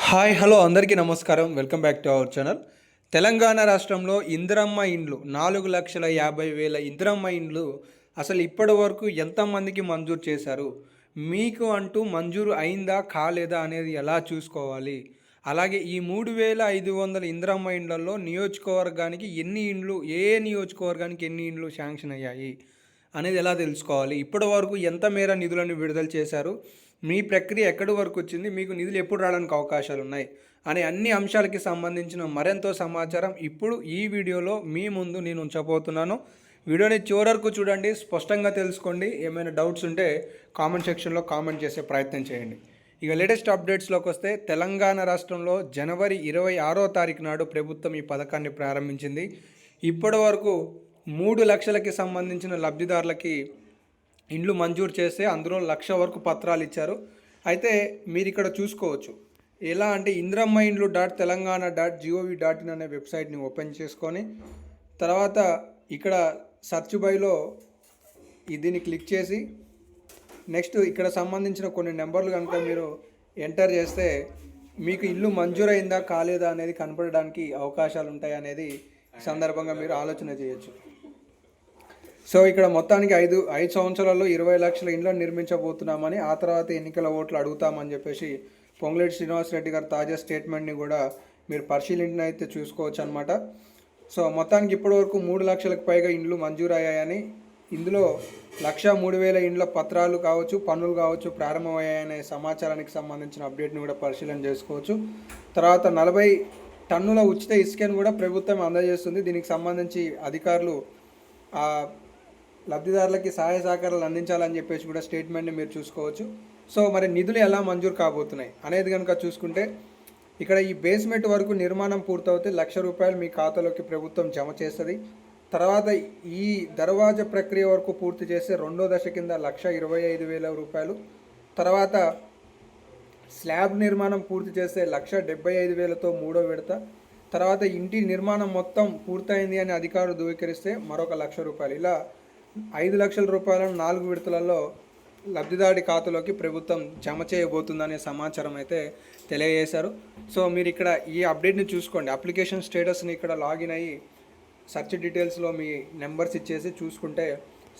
Hi hello అందరికీ నమస్కారం. Welcome back to our channel. Telangana రాష్ట్రంలో ఇందిరమ్మ ఇండ్లు 4,50,000 ఇందిరమ్మ ఇండ్లు అసలు ఇప్పటి వరకు ఎంతమందికి మంజూరు చేశారు, మీకు అంటూ మంజూరు అయిందా కాలేదా అనేది ఎలా చూసుకోవాలి, అలాగే ఈ 3,500 ఇందిరమ్మ ఇండ్లలో నియోజకవర్గానికి ఎన్ని ఇండ్లు, ఏ నియోజకవర్గానికి ఎన్ని ఇండ్లు శాంక్షన్ అయ్యాయి అనేది ఎలా తెలుసుకోవాలి, ఇప్పటి వరకు ఎంత మేర నిధులను విడుదల చేశారు, మీ ప్రక్రియ ఎక్కడి వరకు వచ్చింది, మీకు నిధులు ఎప్పుడు రావడానికి అవకాశాలు ఉన్నాయి అనే అన్ని అంశాలకి సంబంధించిన మరెంతో సమాచారం ఇప్పుడు ఈ వీడియోలో మీ ముందు నేను ఉంచబోతున్నాను. వీడియోని చివరి వరకు చూడండి, స్పష్టంగా తెలుసుకోండి. ఏమైనా డౌట్స్ ఉంటే కామెంట్ సెక్షన్లో కామెంట్ చేసే ప్రయత్నం చేయండి. ఇక లేటెస్ట్ అప్డేట్స్లోకి వస్తే తెలంగాణ రాష్ట్రంలో జనవరి 26వ తారీఖు నాడు ప్రభుత్వం ఈ పథకాన్ని ప్రారంభించింది. ఇప్పటి వరకు 3 లక్షలకి సంబంధించిన లబ్ధిదారులకి ఇండ్లు మంజూరు చేస్తే అందులో 1,00,000 వరకు పత్రాలు ఇచ్చారు. అయితే మీరు ఇక్కడ చూసుకోవచ్చు, ఎలా అంటే ఇందిరమ్మ ఇండ్లు .తెలంగాణ.gov.in అనే వెబ్సైట్ని ఓపెన్ చేసుకొని తర్వాత ఇక్కడ సెర్చ్ బైలో దీన్ని క్లిక్ చేసి నెక్స్ట్ ఇక్కడ సంబంధించిన కొన్ని నెంబర్లు కనుక మీరు ఎంటర్ చేస్తే మీకు ఇల్లు మంజూరైందా కాలేదా అనేది కనపడడానికి అవకాశాలు ఉంటాయి అనేది సందర్భంగా మీరు ఆలోచన చేయొచ్చు. సో ఇక్కడ మొత్తానికి ఐదు సంవత్సరాల్లో 20 లక్షల ఇండ్లను నిర్మించబోతున్నామని, ఆ తర్వాత ఎన్నికల ఓట్లు అడుగుతామని చెప్పేసి పొంగులేటి శ్రీనివాసరెడ్డి గారు తాజా స్టేట్మెంట్ని కూడా మీరు పరిశీలించిన అయితే చూసుకోవచ్చు అనమాట. సో మొత్తానికి ఇప్పటివరకు 3 లక్షలకు పైగా ఇండ్లు మంజూరయ్యాయని, ఇందులో 1,03,000 ఇండ్ల పత్రాలు కావచ్చు, పన్నులు కావచ్చు ప్రారంభమయ్యాయనే సమాచారానికి సంబంధించిన అప్డేట్ని కూడా పరిశీలన చేసుకోవచ్చు. తర్వాత 40 టన్నుల ఉచిత ఇసుకను కూడా ప్రభుత్వం అందజేస్తుంది. దీనికి సంబంధించి అధికారులు లబ్ధిదారులకి సహాయ సహకారాలు అందించాలని చెప్పేసి కూడా స్టేట్మెంట్ని మీరు చూసుకోవచ్చు. సో మరి నిధులు ఎలా మంజూరు కాబోతున్నాయి అనేది కనుక చూసుకుంటే ఇక్కడ ఈ బేస్మెంట్ వరకు నిర్మాణం పూర్తవుతే ₹1,00,000 మీ ఖాతాలోకి ప్రభుత్వం జమ చేస్తుంది. తర్వాత ఈ దర్వాజా ప్రక్రియ వరకు పూర్తి చేస్తే రెండో దశ కింద ₹1,25,000. తర్వాత స్లాబ్ నిర్మాణం పూర్తి చేస్తే ₹1,75,000తో మూడో విడత. తర్వాత ఇంటి నిర్మాణం మొత్తం పూర్తయింది అని అధికారులు ధృవీకరిస్తే మరొక ₹1,00,000. ఇలా ₹5,00,000 4 విడతలలో లబ్ధిదారుడి ఖాతాలోకి ప్రభుత్వం జమ చేయబోతుందనే సమాచారం అయితే తెలియజేశారు. సో మీరు ఇక్కడ ఈ అప్డేట్ని చూసుకోండి. అప్లికేషన్ స్టేటస్ని ఇక్కడ లాగిన్ అయ్యి సెర్చ్ డీటెయిల్స్లో మీ నెంబర్స్ ఇచ్చేసి చూసుకుంటే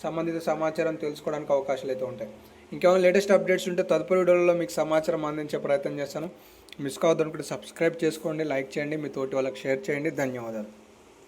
సంబంధిత సమాచారం తెలుసుకోవడానికి అవకాశాలు అయితే ఉంటాయి. ఇంకేమైనా లేటెస్ట్ అప్డేట్స్ ఉంటే తదుపరి వీడియోలో మీకు సమాచారం అందించే ప్రయత్నం చేస్తాను. మిస్ కావద్దనుకుంటే సబ్స్క్రైబ్ చేసుకోండి, లైక్ చేయండి, మీ తోటి వాళ్ళకి షేర్ చేయండి. ధన్యవాదాలు.